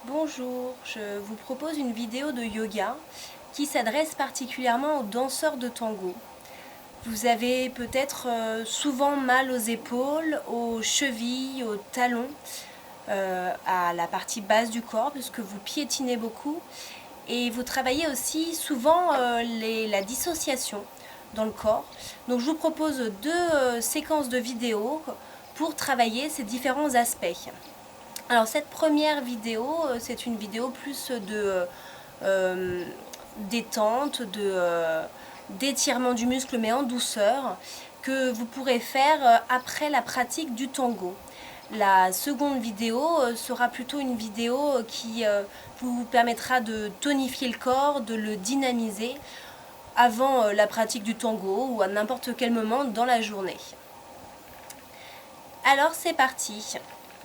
Bonjour, je vous propose une vidéo de yoga qui s'adresse particulièrement aux danseurs de tango. Vous avez peut-être souvent mal aux épaules, aux chevilles, aux talons, à la partie basse du corps puisque vous piétinez beaucoup et vous travaillez aussi souvent la dissociation dans le corps. Donc je vous propose deux séquences de vidéos pour travailler ces différents aspects. Alors cette première vidéo, c'est une vidéo plus de détente, d'étirement du muscle mais en douceur que vous pourrez faire après la pratique du tango. La seconde vidéo sera plutôt une vidéo qui vous permettra de tonifier le corps, de le dynamiser avant la pratique du tango ou à n'importe quel moment dans la journée. Alors c'est parti.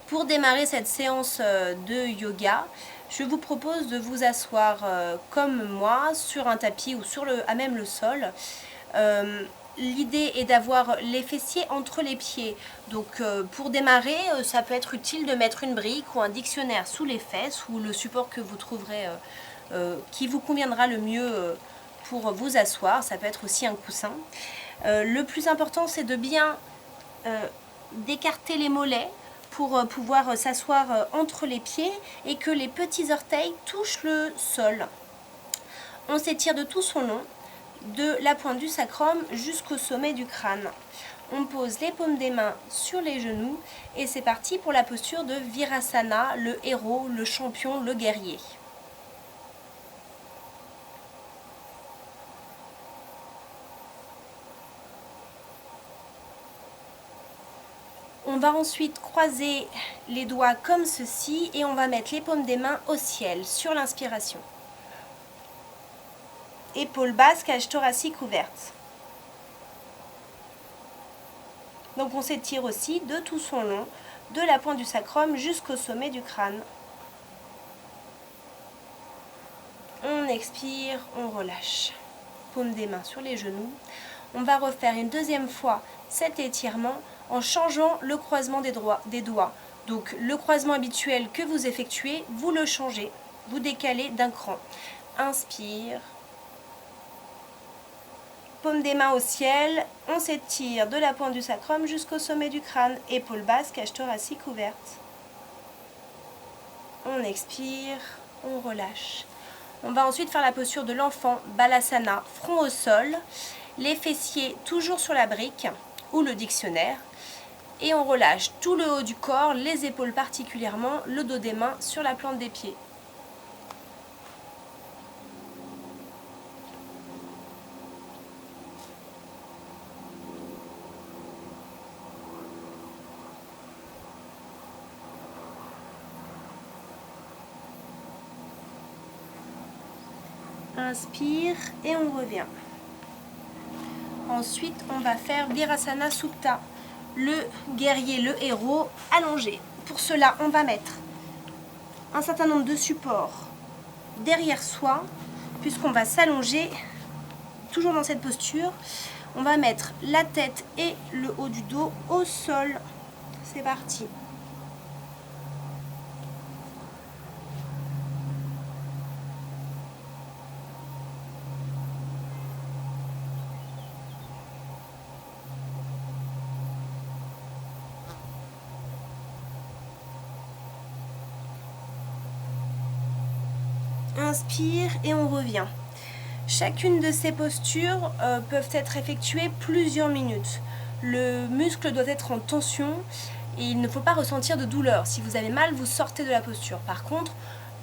Pour démarrer cette séance de yoga, je vous propose de vous asseoir comme moi sur un tapis ou à même le sol. L'idée est d'avoir les fessiers entre les pieds. Donc pour démarrer, ça peut être utile de mettre une brique ou un dictionnaire sous les fesses ou le support que vous trouverez qui vous conviendra le mieux pour vous asseoir. Ça peut être aussi un coussin. Le plus important, c'est de bien d'écarter les mollets pour pouvoir s'asseoir entre les pieds et que les petits orteils touchent le sol. On s'étire de tout son long, de la pointe du sacrum jusqu'au sommet du crâne. On pose les paumes des mains sur les genoux et c'est parti pour la posture de Virasana, le héros, le champion, le guerrier. On va ensuite croiser les doigts comme ceci et on va mettre les paumes des mains au ciel sur l'inspiration. Épaules basses, cage thoracique ouverte. Donc on s'étire aussi de tout son long, de la pointe du sacrum jusqu'au sommet du crâne. On expire, on relâche. Paumes des mains sur les genoux. On va refaire une deuxième fois cet étirement en changeant le croisement des doigts. Donc le croisement habituel que vous effectuez, vous le changez, vous décalez d'un cran. Inspire. Paume des mains au ciel, on s'étire de la pointe du sacrum jusqu'au sommet du crâne, épaules basses, cage thoracique ouverte. On expire, on relâche. On va ensuite faire la posture de l'enfant, Balasana, front au sol, les fessiers toujours sur la brique ou le dictionnaire. Et on relâche tout le haut du corps, les épaules particulièrement, le dos des mains sur la plante des pieds. Inspire et on revient. Ensuite, on va faire Virasana Supta, le guerrier, le héros allongé. Pour cela, on va mettre un certain nombre de supports derrière soi, puisqu'on va s'allonger toujours dans cette posture. On va mettre la tête et le haut du dos au sol. C'est parti. Inspire et on revient. Chacune de ces postures peuvent être effectuées plusieurs minutes. Le muscle doit être en tension et il ne faut pas ressentir de douleur. Si vous avez mal, vous sortez de la posture. Par contre,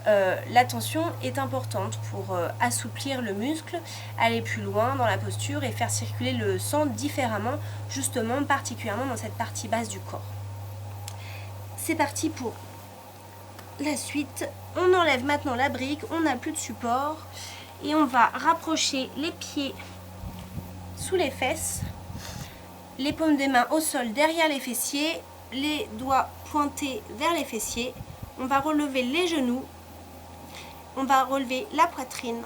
la tension est importante pour assouplir le muscle, aller plus loin dans la posture et faire circuler le sang différemment, justement, particulièrement dans cette partie basse du corps. C'est parti pour la suite. On enlève maintenant la brique, on n'a plus de support et on va rapprocher les pieds sous les fesses, les paumes des mains au sol derrière les fessiers, les doigts pointés vers les fessiers. On va relever les genoux, on va relever la poitrine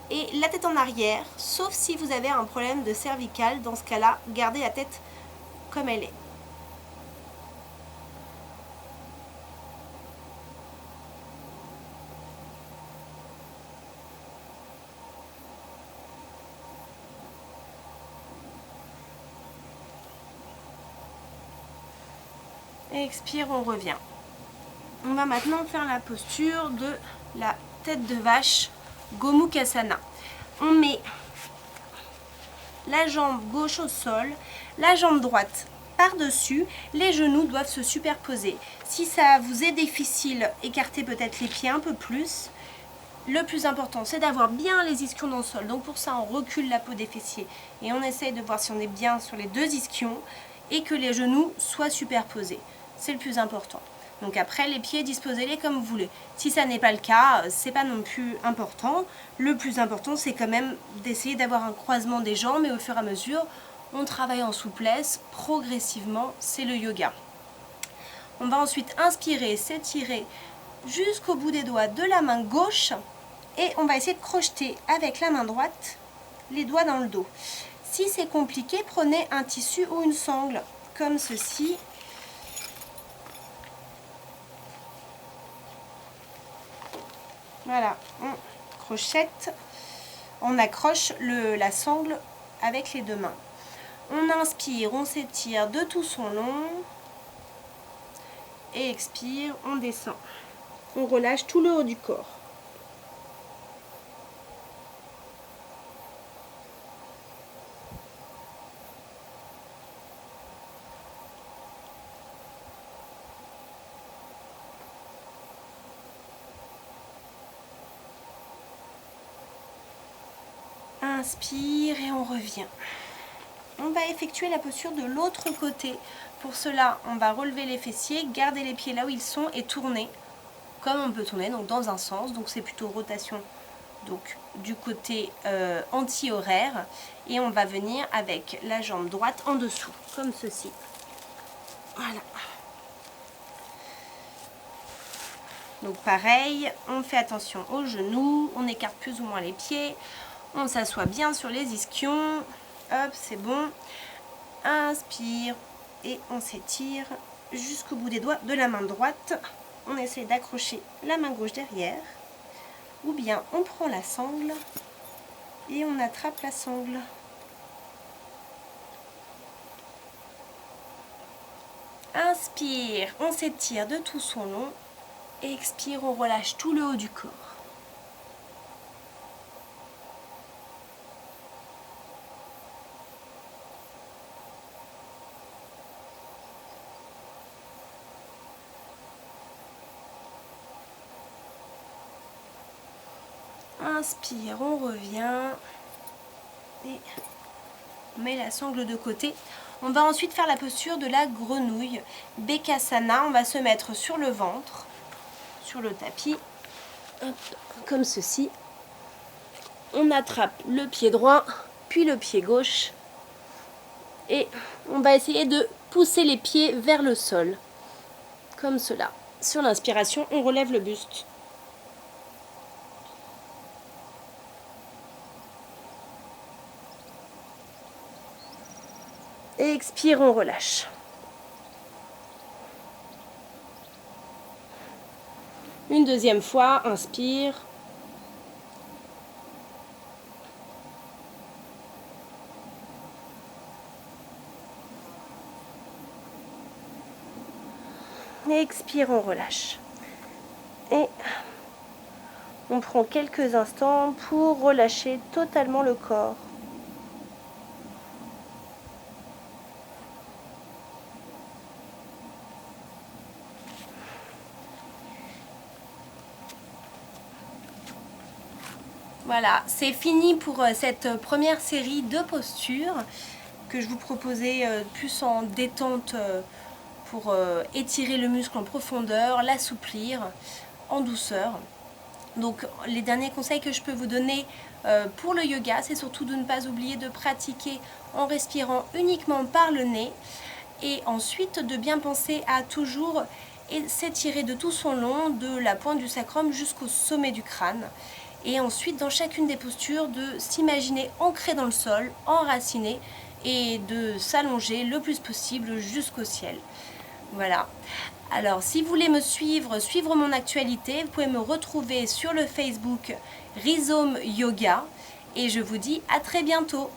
et la tête en arrière, sauf si vous avez un problème de cervical. Dans ce cas-là, gardez la tête comme elle est. Expire, on revient. On va maintenant faire la posture de la tête de vache, Gomukhasana. On met la jambe gauche au sol, la jambe droite par-dessus, les genoux doivent se superposer. Si ça vous est difficile, écartez peut-être les pieds un peu plus. Le plus important, c'est d'avoir bien les ischions dans le sol. Donc pour ça, on recule la peau des fessiers et on essaye de voir si on est bien sur les deux ischions et que les genoux soient superposés. C'est le plus important. Donc après, les pieds, disposez-les comme vous voulez. Si ça n'est pas le cas, c'est pas non plus important. Le plus important, c'est quand même d'essayer d'avoir un croisement des jambes et au fur et à mesure, on travaille en souplesse progressivement. C'est le yoga. On va ensuite inspirer, s'étirer jusqu'au bout des doigts de la main gauche. Et on va essayer de crocheter avec la main droite les doigts dans le dos. Si c'est compliqué, prenez un tissu ou une sangle, comme ceci. Voilà, on crochette, on accroche la sangle avec les deux mains. On inspire, on s'étire de tout son long. Et expire, on descend. On relâche tout le haut du corps. Inspire et on revient. On va effectuer la posture de l'autre côté. Pour cela, on va relever les fessiers, garder les pieds là où ils sont et tourner comme on peut tourner, donc dans un sens. Donc c'est plutôt rotation donc du côté anti-horaire. Et on va venir avec la jambe droite en dessous, comme ceci. Voilà. Donc pareil, on fait attention aux genoux, on écarte plus ou moins les pieds. On s'assoit bien sur les ischions. Hop, c'est bon. Inspire et on s'étire jusqu'au bout des doigts de la main droite. On essaie d'accrocher la main gauche derrière. Ou bien on prend la sangle et on attrape la sangle. Inspire, on s'étire de tout son long. Et expire, on relâche tout le haut du corps. Inspire, on revient et on met la sangle de côté. On va ensuite faire la posture de la grenouille, Bekasana. On va se mettre sur le ventre, sur le tapis, hop, comme ceci. On attrape le pied droit, puis le pied gauche. Et on va essayer de pousser les pieds vers le sol, comme cela. Sur l'inspiration, on relève le buste. Et expire, on relâche. Une deuxième fois, inspire. Et expire, on relâche. Et on prend quelques instants pour relâcher totalement le corps. Voilà, c'est fini pour cette première série de postures que je vous proposais plus en détente pour étirer le muscle en profondeur, l'assouplir en douceur. Donc les derniers conseils que je peux vous donner pour le yoga, c'est surtout de ne pas oublier de pratiquer en respirant uniquement par le nez et ensuite de bien penser à toujours s'étirer de tout son long, de la pointe du sacrum jusqu'au sommet du crâne. Et ensuite, dans chacune des postures, de s'imaginer ancré dans le sol, enraciné, et de s'allonger le plus possible jusqu'au ciel. Voilà. Alors, si vous voulez me suivre mon actualité, vous pouvez me retrouver sur le Facebook Rhizome Yoga. Et je vous dis à très bientôt.